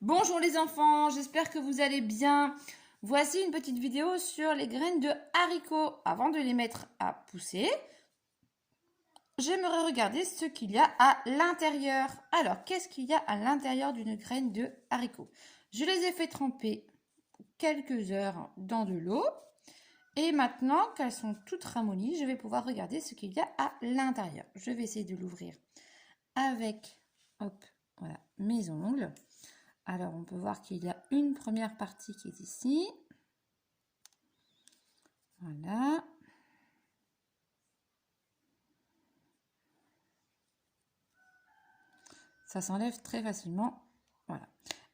Bonjour les enfants, j'espère que vous allez bien. Voici une petite vidéo sur les graines de haricots. Avant de les mettre à pousser, j'aimerais regarder ce qu'il y a à l'intérieur. Alors, qu'est-ce qu'il y a à l'intérieur d'une graine de haricot? Je les ai fait tremper quelques heures dans de l'eau. Et maintenant qu'elles sont toutes ramollies, je vais pouvoir regarder ce qu'il y a à l'intérieur. Je vais essayer de l'ouvrir avec, hop, voilà, mes ongles. Alors, on peut voir qu'il y a une première partie qui est ici. Voilà. Ça s'enlève très facilement. Voilà.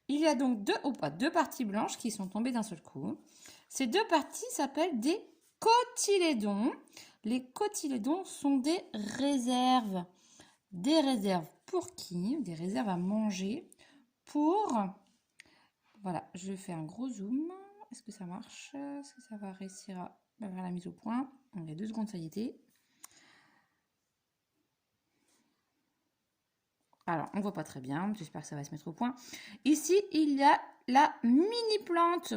Il y a donc deux parties blanches qui sont tombées d'un seul coup. Ces deux parties s'appellent des cotylédons. Les cotylédons sont des réserves. Des réserves pour qui? Des réserves à manger pour... Voilà, je fais un gros zoom. Est-ce que ça marche? Est-ce que ça va réussir à faire la mise au point? Il y a 2 secondes, ça y était. Alors, on ne voit pas très bien. J'espère que ça va se mettre au point. Ici, il y a la mini-plante.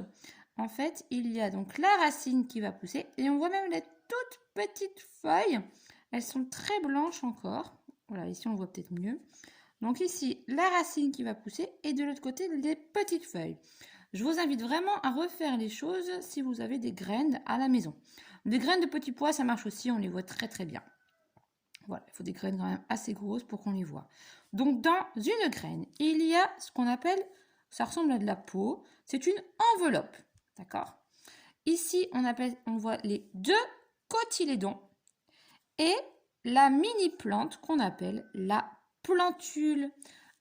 En fait, il y a donc la racine qui va pousser. Et on voit même les toutes petites feuilles. Elles sont très blanches encore. Voilà, ici, on voit peut-être mieux. Donc ici, la racine qui va pousser. Et de l'autre côté, les petites feuilles. Je vous invite vraiment à refaire les choses si vous avez des graines à la maison. Des graines de petits pois, ça marche aussi. On les voit très très bien. Voilà, il faut des graines quand même assez grosses pour qu'on les voit. Donc, dans une graine, il y a ce qu'on appelle, ça ressemble à de la peau, c'est une enveloppe, d'accord? Ici, on voit les 2 cotylédons et la mini-plante qu'on appelle la plantule.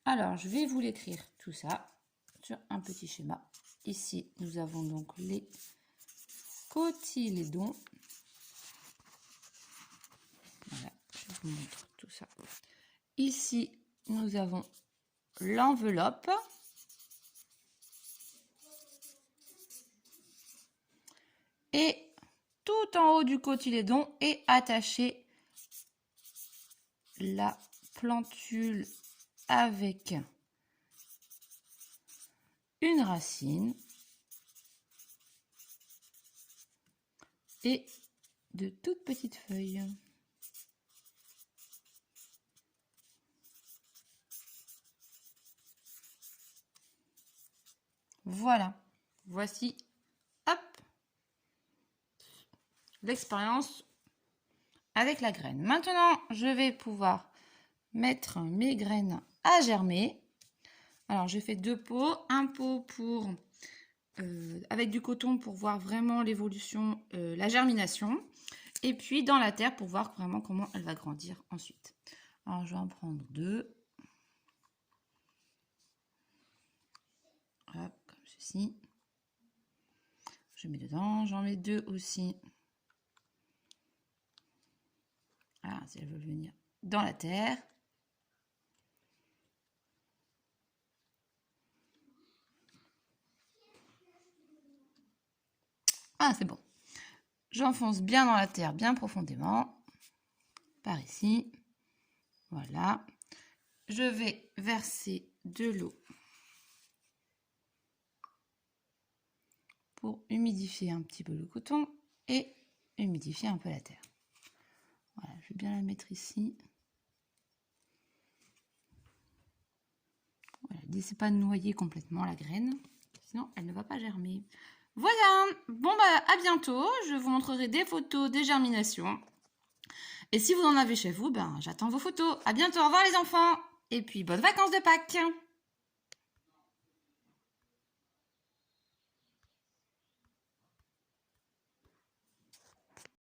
Alors, je vais vous l'écrire tout ça sur un petit schéma. Ici, nous avons donc les cotylédons. Voilà, je vous montre tout ça. Ici, nous avons l'enveloppe. Et tout en haut du cotylédon est attaché la plantule avec une racine et de toutes petites feuilles. Voilà, voici, hop, l'expérience avec la graine. Maintenant, je vais pouvoir mettre mes graines à germer. Alors, j'ai fait 2 pots, un pot pour avec du coton pour voir vraiment l'évolution, la germination, et puis dans la terre pour voir vraiment comment elle va grandir ensuite. Alors, je vais en prendre 2. Hop, comme ceci. Je mets dedans, j'en mets 2 aussi. Ah, si elles veulent venir dans la terre. Ah, c'est bon. J'enfonce bien dans la terre, bien profondément. Par ici. Voilà. Je vais verser de l'eau pour humidifier un petit peu le coton et humidifier un peu la terre. Voilà, je vais bien la mettre ici. Voilà, n'essayez pas de noyer complètement la graine, sinon elle ne va pas germer. Voilà, bon bah à bientôt, je vous montrerai des photos des germinations. Et si vous en avez chez vous, ben j'attends vos photos. À bientôt, au revoir les enfants, et puis bonnes vacances de Pâques.